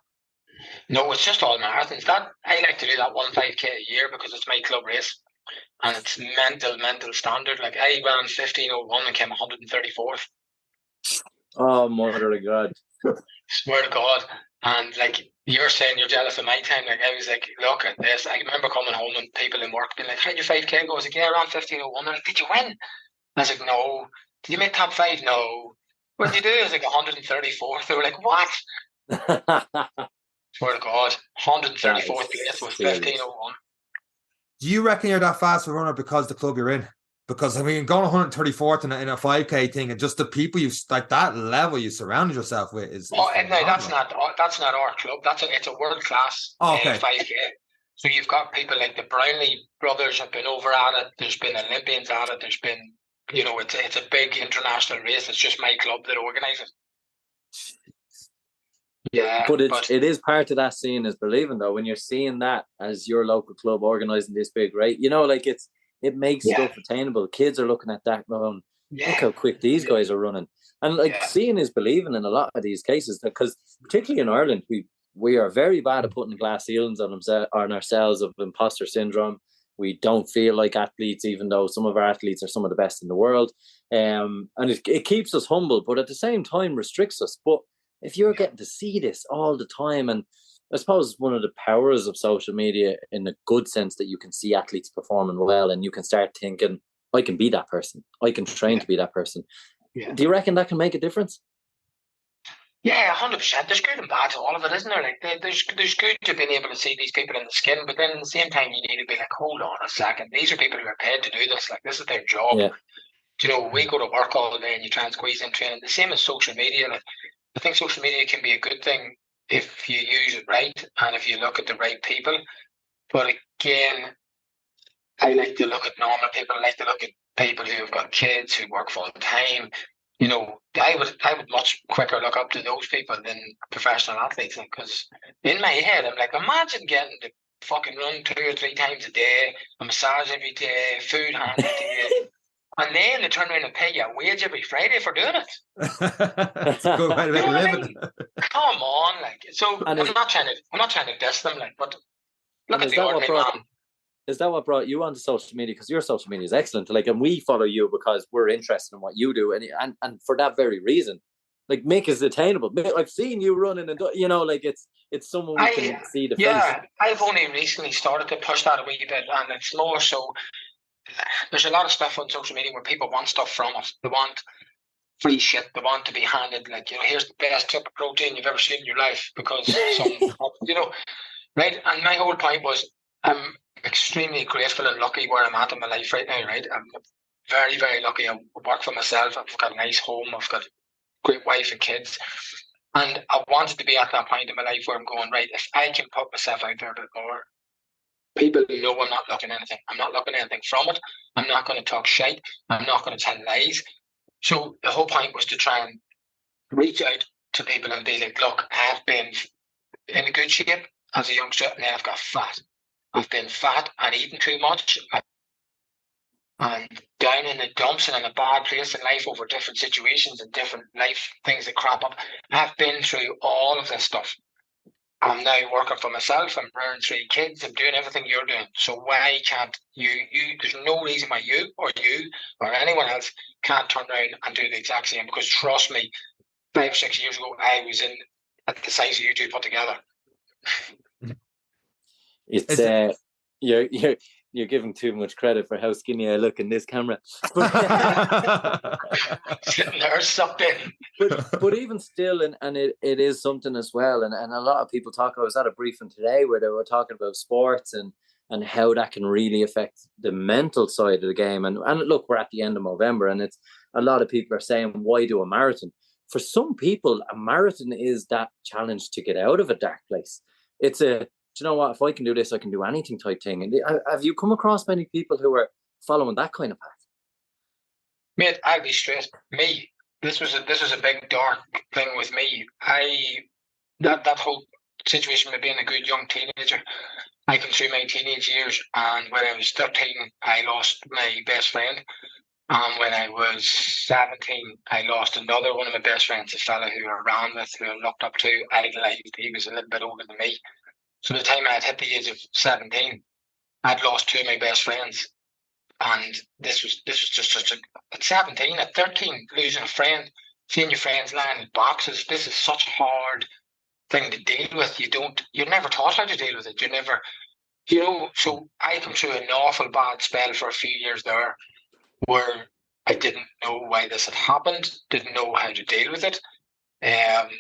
No, it's just all marathons. That I like to do that 1 5K a year because it's my club race, and it's mental standard. Like, I ran 15:01 and came 134th. Oh, mother of God! Swear to God. And like you're saying, you're jealous of my time. Like, I was like, look at this. I remember coming home and people in work being like, "How'd your 5K go?" I was like, "Yeah, I ran 15:01." They're like, "Did you win?" I was like, "No." "Did you make top 5?" "No." "What did you do?" I was like, 134th. They were like, "What?" Swear to God, 134th place with 15:01. Do you reckon you're that fast a runner because the club you're in? Because I mean, going 134th in a 5K thing, and just the people you like, that level you surrounded yourself with is. No, that's not our club. It's a world class 5K. So you've got people like the Brownlee brothers have been over at it. There's been Olympians at it. There's been, it's a big international race. It's just my club that organises it. Yeah, but it is part of that seeing is believing, though. When you're seeing that as your local club organising this big, right? It makes stuff attainable. Kids are looking at that going, look how quick these guys are running. And seeing is believing in a lot of these cases, because particularly in Ireland, we are very bad at putting glass ceilings on ourselves of imposter syndrome. We don't feel like athletes, even though some of our athletes are some of the best in the world. And it keeps us humble, but at the same time restricts us. But if you're getting to see this all the time, and I suppose one of the powers of social media in a good sense that you can see athletes performing well and you can start thinking, I can be that person. I can train to be that person. Yeah. Do you reckon that can make a difference? Yeah, 100%. There's good and bad to all of it, isn't there? Like, there's good to being able to see these people in the skin, but then at the same time, you need to be like, hold on a second. These are people who are paid to do this. Like, this is their job. Yeah. You know, we go to work all day and you try and squeeze in training. The same as social media. Like, I think social media can be a good thing if you use it right and if you look at the right people. But again, I like to look at normal people. I like to look at people who have got kids, who work full time. You know, I would much quicker look up to those people than professional athletes, because in my head, I'm like, imagine getting to fucking run 2 or 3 times a day, a massage every day, food handed to you, and then they turn around and pay you a wage every Friday for doing it. That's a good way to make a living. Come on, like, so I'm not trying to diss them, like, but look at the ordinary man. Is that what brought you onto social media? Because your social media is excellent. Like, and we follow you because we're interested in what you do, and for that very reason, like, Mick is attainable. Mick, I've seen you running, and you know, like, it's someone we can see the face. Yeah, I've only recently started to push that a wee bit, and it's more so. There's a lot of stuff on social media where people want stuff from us. They want free shit. They want to be handed, like, you know, here's the best tip of protein you've ever seen in your life because some, you know, right? And my whole point was, I'm extremely grateful and lucky where I'm at in my life right now, right? I'm very, very lucky. I work for myself. I've got a nice home. I've got a great wife and kids. And I wanted to be at that point in my life where I'm going, right, if I can put myself out there a bit more, people know I'm not looking at anything. I'm not looking at anything from it. I'm not going to talk shite. I'm not going to tell lies. So the whole point was to try and reach out to people and be like, look, I've been in a good shape as a youngster, and then I've got fat. I've been fat and eating too much and down in the dumps and in a bad place in life over different situations and different life things that crop up. I've been through all of this stuff. I'm now working for myself. I'm rearing 3 kids. I'm doing everything you're doing. So why can't you there's no reason why you or anyone else can't turn around and do the exact same, because trust me, 5 or 6 years ago, I was in at the size of you two put together. It's you're giving too much credit for how skinny I look in this camera. Sitting there sucked in. But even still, and it is something as well. And a lot of people talk. I was at a briefing today where they were talking about sports and how that can really affect the mental side of the game. And look, we're at the end of November, and it's a lot of people are saying, why do a marathon? For some people, a marathon is that challenge to get out of a dark place. It's you know what, if I can do this, I can do anything type thing. And have you come across many people who are following that kind of path? Mate, I'll be straight. Me, this was a big dark thing with me. That whole situation with being a good young teenager, I came through my teenage years, and when I was 13, I lost my best friend. And when I was 17, I lost another one of my best friends, a fella who I ran with, who I looked up to, idolized. He was a little bit older than me. So by the time I had hit the age of 17, I'd lost 2 of my best friends. And this was just such at 17, at 13, losing a friend, seeing your friends lying in boxes, this is such a hard thing to deal with. You're never taught how to deal with it. So I come through an awful bad spell for a few years there where I didn't know why this had happened, didn't know how to deal with it. And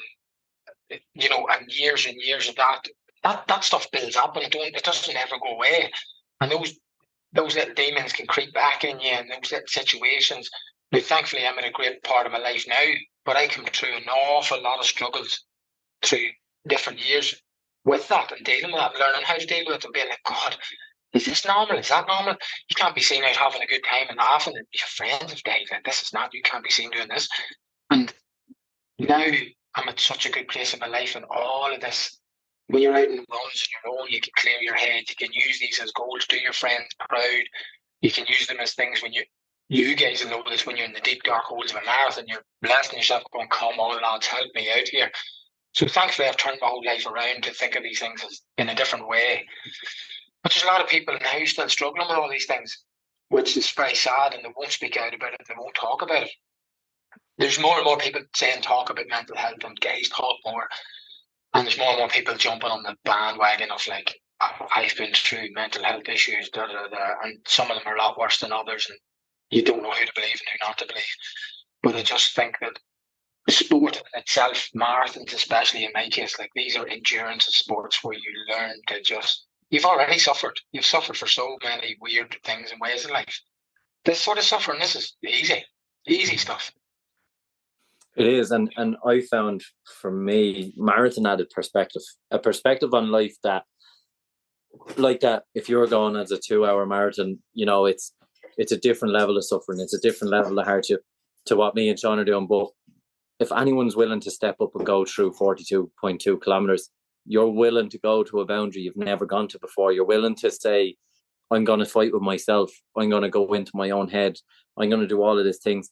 years and years of that stuff builds up, and it doesn't ever go away. And those little demons can creep back in you, and those little situations. Now, thankfully, I'm in a great part of my life now, but I come through an awful lot of struggles through different years with that and dealing with that, learning how to deal with it and being like, God, is this normal? Is that normal? You can't be seen out having a good time and laughing and your friends have died. Like, this is not, you can't be seen doing this. And now I'm at such a good place in my life, and all of this, when you're out in runs on your own, you can clear your head. You can use these as goals, do your friends proud. You can use them as things when you guys will know this, when you're in the deep dark holes of a marathon, you're blasting yourself going, come on lads, help me out here. So thankfully, I've turned my whole life around to think of these things as in a different way. But there's a lot of people now still struggling with all these things, which is very sad, and they won't speak out about it. They won't talk about it. There's more and more people saying talk about mental health and gays talk more. And there's more and more people jumping on the bandwagon of like, I've been through mental health issues, and some of them are a lot worse than others, and you don't know who to believe and who not to believe. But I just think that sport itself, marathons especially in my case, like these are endurance sports where you learn to just, you've already suffered. You've suffered for so many weird things and ways in life. This sort of suffering, this is easy stuff. It is, and I found for me, marathon added a perspective on life that, like that, if you're going as a 2-hour marathon, you know, it's a different level of suffering, it's a different level of hardship to what me and Sean are doing. But if anyone's willing to step up and go through 42.2 kilometers, you're willing to go to a boundary you've never gone to before. You're willing to say, I'm going to fight with myself. I'm going to go into my own head. I'm going to do all of these things.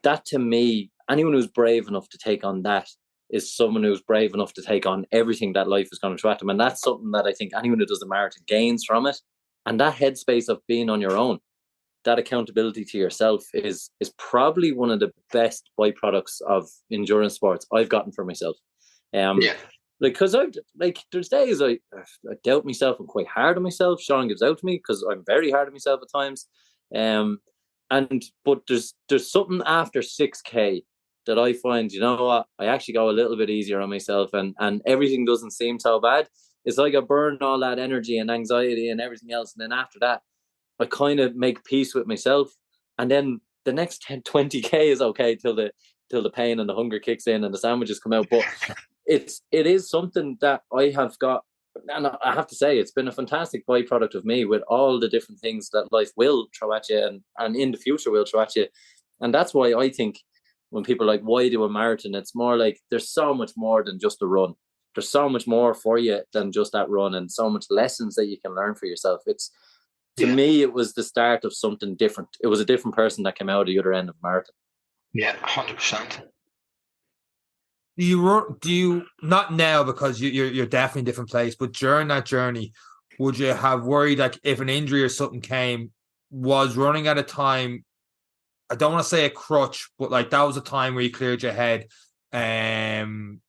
That, to me, anyone who's brave enough to take on that is someone who's brave enough to take on everything that life is going to throw at them. And that's something that I think anyone who does a marathon gains from it. And that headspace of being on your own, that accountability to yourself is probably one of the best byproducts of endurance sports I've gotten for myself. Because there's days I doubt myself. I'm quite hard on myself. Sean gives out to me because I'm very hard on myself at times. But there's something after 6K that I find, you know what, I actually go a little bit easier on myself, and everything doesn't seem so bad. It's like I burn all that energy and anxiety and everything else, and then after that I kind of make peace with myself, and then the next 20K is okay till the pain and the hunger kicks in and the sandwiches come out. But it is something that I have got, and I have to say, it's been a fantastic byproduct of me with all the different things that life will throw at you and in the future will throw at you. And that's why I think when people are like, why do a marathon? It's more like there's so much more than just a run. There's so much more for you than just that run, and so much lessons that you can learn for yourself. To me, it was the start of something different. It was a different person that came out of the other end of a marathon. Yeah, 100%. Do you not now, because you're definitely in a different place, but during that journey, would you have worried like if an injury or something came, was running at a time, I don't want to say a crutch, but like that was a time where you cleared your head, and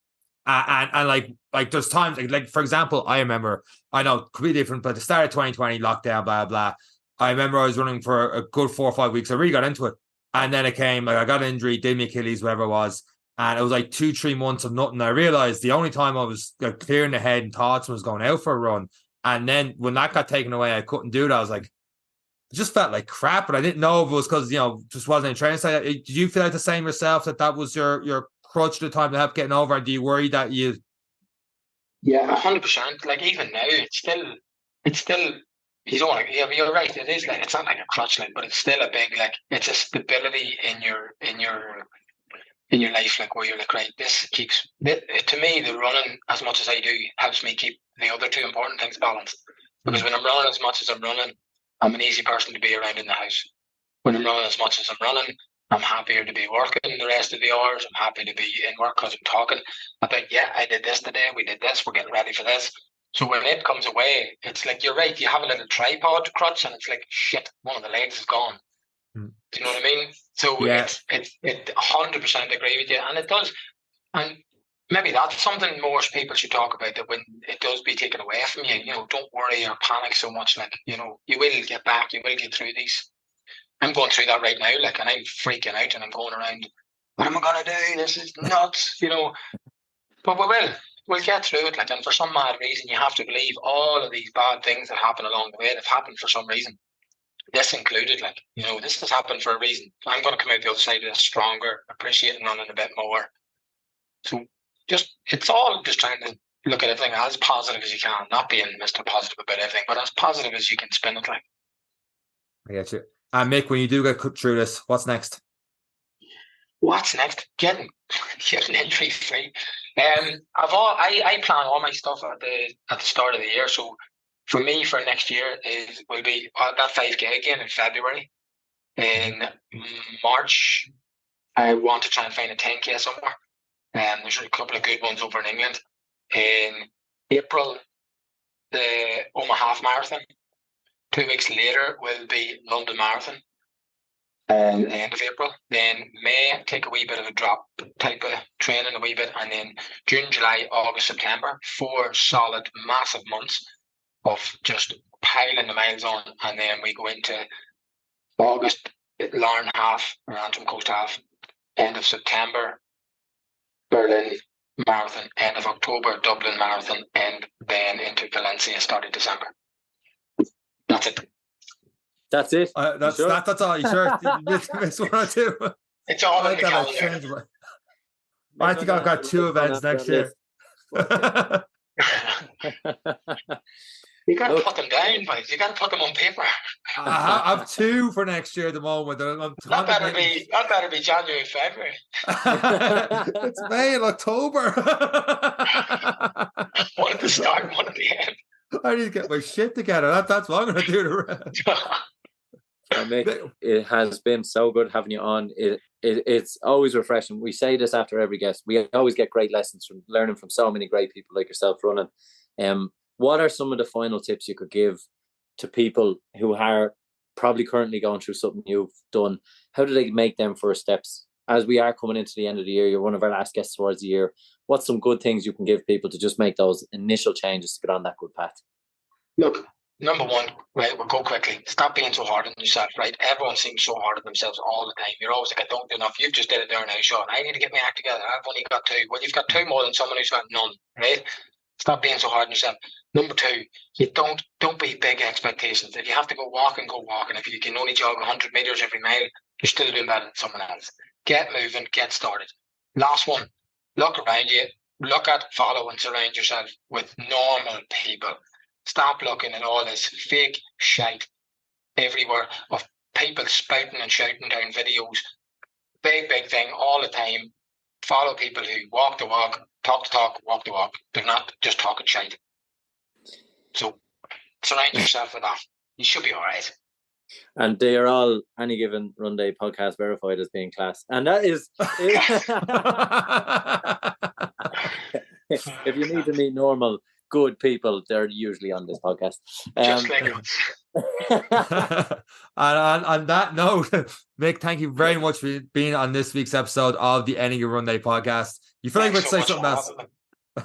like there's times like for example, I remember, I know it could be different, but at the start of 2020 lockdown, blah blah, I remember I was running for a good 4 or 5 weeks. I really got into it, and then it came like I got an injury, did my Achilles, whatever it was. And it was like 2-3 months of nothing. I realized the only time I was clearing the head and thoughts was going out for a run. And then when that got taken away, I couldn't do that. I was like, it just felt like crap. But I didn't know if it was because, just wasn't in training. So did you feel like the same yourself, that was your crutch at the time to help getting over? And do you worry that you... Yeah, 100%. Like even now, it's still, you don't want to, you're right. It is like, it's not like a crutch, like, but it's still a big, like, it's a stability in your life, like where you're like, right, this keeps, to me, the running, as much as I do, helps me keep the other two important things balanced. Because when I'm running as much as I'm running, I'm an easy person to be around in the house. When I'm running as much as I'm running, I'm happier to be working the rest of the hours. I'm happy to be in work because I'm talking about, yeah, I did this today, we did this, we're getting ready for this. So when it comes away, it's like, you're right, you have a little tripod crutch and it's like, shit, one of the legs is gone. Do you know what I mean? So yeah. It 100% agree with you, and it does. And maybe that's something more people should talk about, that when it does be taken away from you, don't worry or panic so much. Like, you will get back, you will get through these. I'm going through that right now, like, and I'm freaking out and I'm going around, what am I going to do? This is nuts, But we'll get through it. Like, and for some mad reason, you have to believe all of these bad things that happen along the way, that happened for some reason. This included, like, this has happened for a reason. I'm going to come out the other side of this stronger, appreciating running a bit more. So it's all just trying to look at everything as positive as you can, not being Mr. Positive about everything, but as positive as you can spin it, like. I get you. And Mick, when you do get through this, what's next? What's next? Getting injury free. I plan all my stuff at the start of the year. So for me, for next year will be that 5K again in February. In March, I want to try and find a 10K somewhere. There's a couple of good ones over in England. In April, the Omaha Half Marathon. 2 weeks later will be London Marathon. The end of April. Then May, take a wee bit of a drop type of training a wee bit. And then June, July, August, September, 4 solid, massive months of just piling the miles on. And then we go into August, Larne Half, or Antrim Coast Half. End of September, Berlin Marathon. End of October, Dublin Marathon. And then into Valencia, starting December. That's it. That's it. That's sure? that's all. You sure? Miss one or two? It's all in the I calendar. think I've got 2 events next year. You got to put them down, boys. You got to put them on paper. I have 2 for next year at the moment. That better be January, February. It's May and October. One at the start, one at the end. I need to get my shit together. That's what I'm going to do. The rest. Mick, it has been so good having you on. It's always refreshing. We say this after every guest. We always get great lessons from learning from so many great people like yourself running. What are some of the final tips you could give to people who are probably currently going through something you've done? How do they make them first steps? As we are coming into the end of the year, you're one of our last guests towards the year. What's some good things you can give people to just make those initial changes to get on that good path? Look, number one, right, we'll go quickly. Stop being so hard on yourself, right? Everyone seems so hard on themselves all the time. You're always like, I don't do enough. You've just did it there now, Sean. I need to get my act together. I've only got 2. Well, you've got 2 more than someone who's got none, right? Stop being so hard on yourself. Number 2, you don't be big expectations. If you have to go walking, go walking. If you can only jog 100 meters every mile, you're still doing better than someone else. Get moving, get started. Last one, look around you. Look at, follow, and surround yourself with normal people. Stop looking at all this fake shite everywhere of people spouting and shouting down videos. Big thing all the time. Follow people who walk the walk, talk the talk, walk the walk. They're not just talking shite. So surround yourself with that. You should be all right. And they are all Any Given Runday Podcast verified as being class. And that is... if you need to meet normal, good people, they're usually on this podcast. Just like us. And on that note, Mick, thank you very much for being on this week's episode of the Any Given Runday Podcast. You feel like we'd say something else?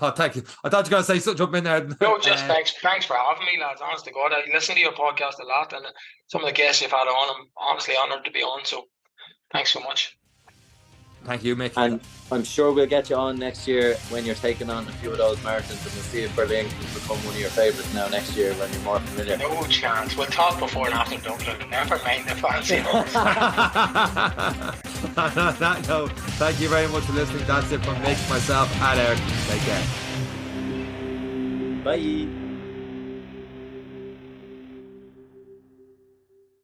Oh, thank you. I thought you were going to say something, jump in there. No, just thanks for having me, lads. Honest to God, I listen to your podcast a lot, and some of the guests you've had on, I'm honestly honoured to be on. So, thanks so much. Thank you, Mick. And I'm sure we'll get you on next year when you're taking on a few of those marathons, and we'll see if Berlin can become one of your favourites now next year when you're more familiar. No chance. We'll talk before and after Dublin. Never mind the fancy. On that note, thank you very much for listening. That's it from Mick, myself, and Eric. Take care. Bye.